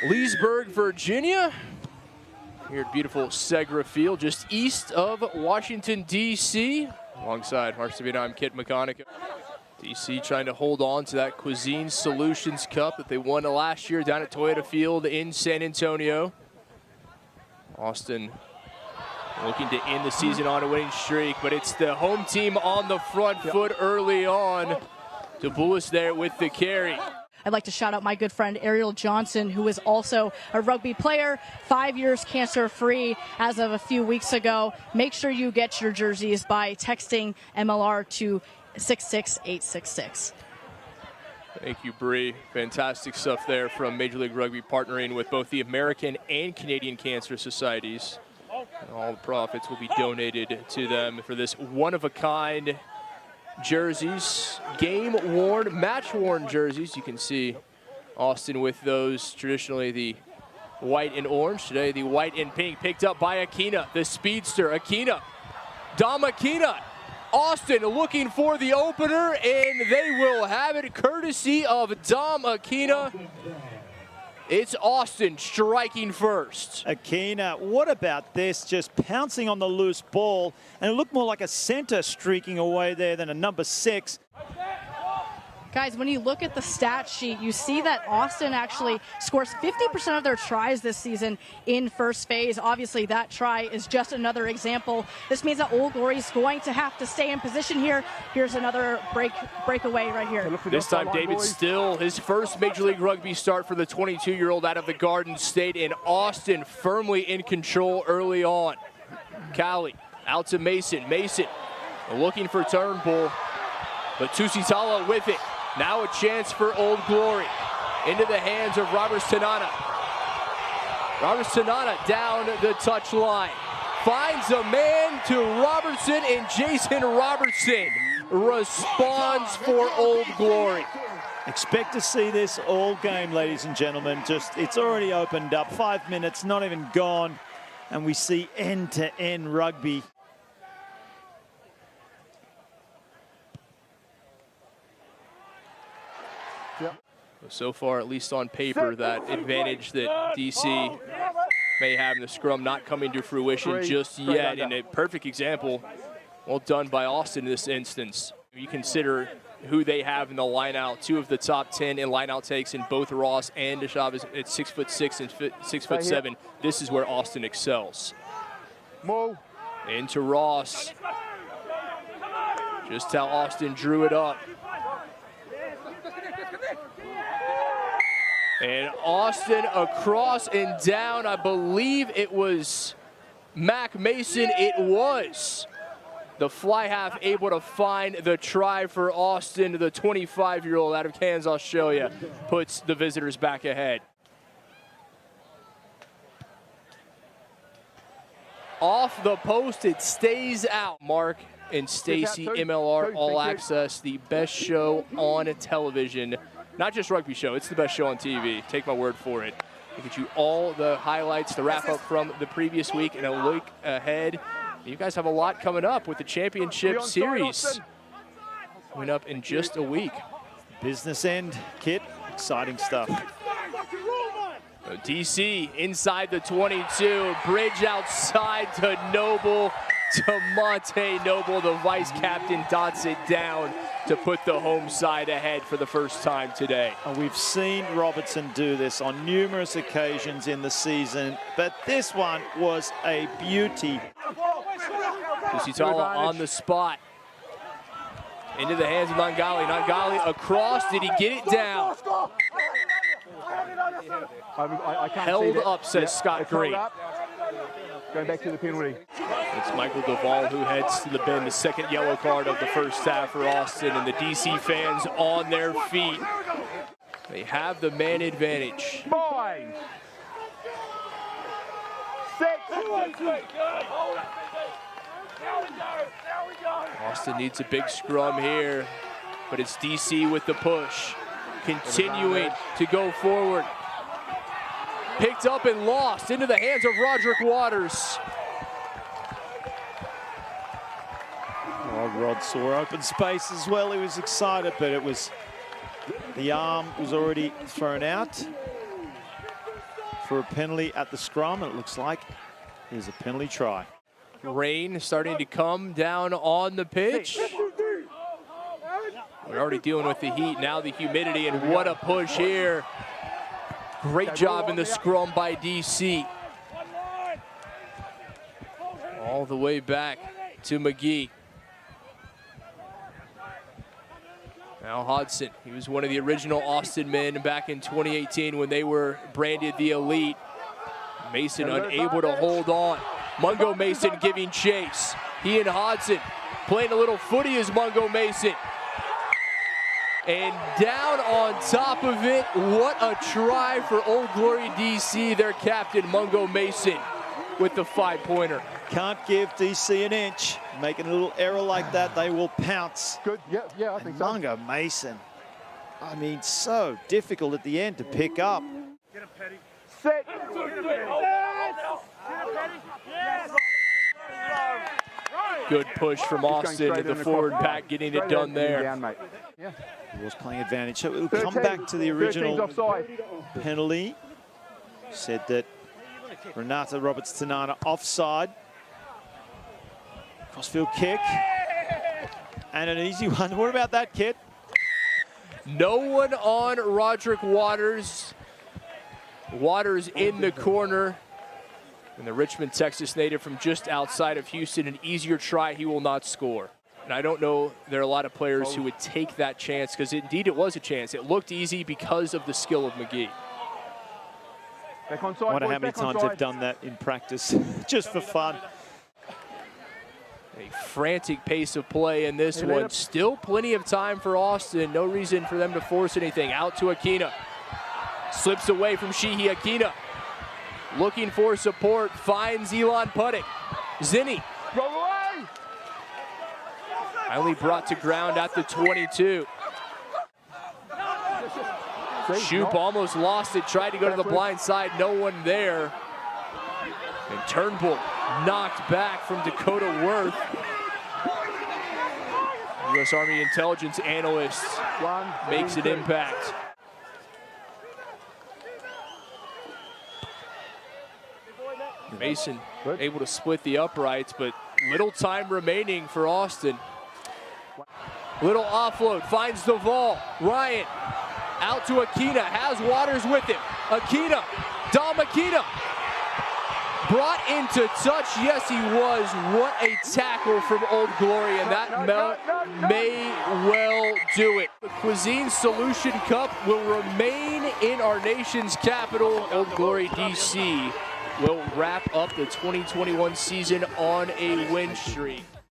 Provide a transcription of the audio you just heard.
Leesburg, Virginia, here at beautiful Segra Field, just east of Washington, D.C. Alongside Varsity, I'm Kit McConaughey. D.C. trying to hold on to that Cuisine Solutions Cup that they won last year down at Toyota Field in San Antonio. Austin looking to end the season on a winning streak, but it's the home team on the front foot early on. DeBoulis there with the carry. I'd like to shout out my good friend Ariel Johnson, who is also a rugby player, 5 years cancer-free as of a few weeks ago. Make sure you get your jerseys by texting MLR to 66866. Thank you, Bree. Fantastic stuff there from Major League Rugby, partnering with both the American and Canadian Cancer Societies. And all the profits will be donated to them for this one-of-a-kind jerseys, game-worn, match-worn jerseys. You can see Austin with those, traditionally the white and orange. Today, the white and pink, picked up by Akina, the speedster. Akina, Dom Akina. Austin looking for the opener, and they will have it courtesy of Dom Akina. It's Austin striking first. Akina, what about this? Just pouncing on the loose ball, and it looked more like a center streaking away there than a number 6. Guys, when you look at the stat sheet, you see that Austin actually scores 50% of their tries this season in first phase. Obviously, that try is just another example. This means that Old Glory is going to have to stay in position here. Here's another breakaway right here. This time, David Still, his first Major League Rugby start for the 22-year-old out of the Garden State, and Austin firmly in control early on. Cali out to Mason. Mason looking for Turnbull, but Tusitala with it. Now a chance for Old Glory. Into the hands of Roberts Tanana. Roberts Tanana down the touch line. Finds a man to Robertson, and Jason Robertson responds for Old Glory. Expect to see this all game, ladies and gentlemen. It's already opened up. 5 minutes, not even gone. And we see end-to-end rugby. So far, at least on paper, that advantage that DC may have in the scrum not coming to fruition just yet. And a perfect example, well done by Austin in this instance. You consider who they have in the lineout. 2 of the top 10 in lineout takes in both Ross and Deshab is at 6'6" and 6'7". This is where Austin excels. Into Ross. Just how Austin drew it up. And Austin across and down. I believe it was Mac Mason. It was. The fly half able to find the try for Austin. The 25-year-old out of Cairns, Australia, puts the visitors back ahead. Off the post, it stays out. Mark and Stacy, MLR All Access, the best show on television. Not just rugby show, it's the best show on TV. Take my word for it. We'll get you all the highlights, the wrap-up from the previous week, and a look ahead. You guys have a lot coming up with the championship series coming up in just a week. Business end, Kit. Exciting stuff. DC inside the 22. Bridge outside to Noble. To Monte Noble, the vice captain, dots it down to put the home side ahead for the first time today. We've seen Robertson do this on numerous occasions in the season, but this one was a beauty. Tusitala on the spot. Into the hands of Nangali. Nangali across. Did he get it down? Held up, says Scott Green. Going back to the penalty. It's Michael Duvall who heads to the bin, the second yellow card of the first half for Austin, and the DC fans on their feet. They have the man advantage. 5, 6. Austin needs a big scrum here, but it's DC with the push. Continuing to go forward. Picked up and lost into the hands of Roderick Waters. Rod saw open space as well. He was excited, but the arm was already thrown out. for a penalty at the scrum, and it looks like there's a penalty try. Rain starting to come down on the pitch. We're already dealing with the heat, now the humidity, and what a push here. Great job in the scrum by DC. All the way back to McGee. Now Hodson, he was one of the original Austin men back in 2018 when they were branded the Elite. Mason unable to hold on. Mungo Mason giving chase. He and Hodson playing a little footy as Mungo Mason. And down on top of it, what a try for Old Glory DC, their captain Mungo Mason with the 5-pointer. Can't give DC an inch. Making a little error like that, they will pounce. Good. Yeah, I think so. Mungo Mason, I mean, so difficult at the end to pick up. Set. Good push from Austin to the forward pack, getting it done there. Yeah. He was playing advantage, so it'll come back to the original penalty. Said that Renata Roberts-Tanana offside. Crossfield kick. And an easy one. What about that, kid? No one on Roderick Waters. Waters in the corner. And the Richmond, Texas native from just outside of Houston, an easier try, he will not score. And I don't know, there are a lot of players who would take that chance, because indeed it was a chance. It looked easy because of the skill of McGee. I wonder how many times they've done that in practice, just for fun. A frantic pace of play in this one. Still plenty of time for Austin. No reason for them to force anything. Out to Aquina. Slips away from Sheehy. Aquina looking for support. Finds Elon Puttick. Zinni. Finally brought to ground at the 22. Shoop almost lost it. Tried to go to the blind side. No one there. And Turnbull knocked back from Dakota Worth. U.S. Army intelligence analyst makes an impact. Mason able to split the uprights, but little time remaining for Austin. Little offload, finds Duvall. Ryan out to Aquina, has Waters with him. Aquina, Dom Aquina. Brought into touch, yes he was. What a tackle from Old Glory, and that may well do it. The Cuisine Solutions Cup will remain in our nation's capital. Old Glory DC will wrap up the 2021 season on a win streak.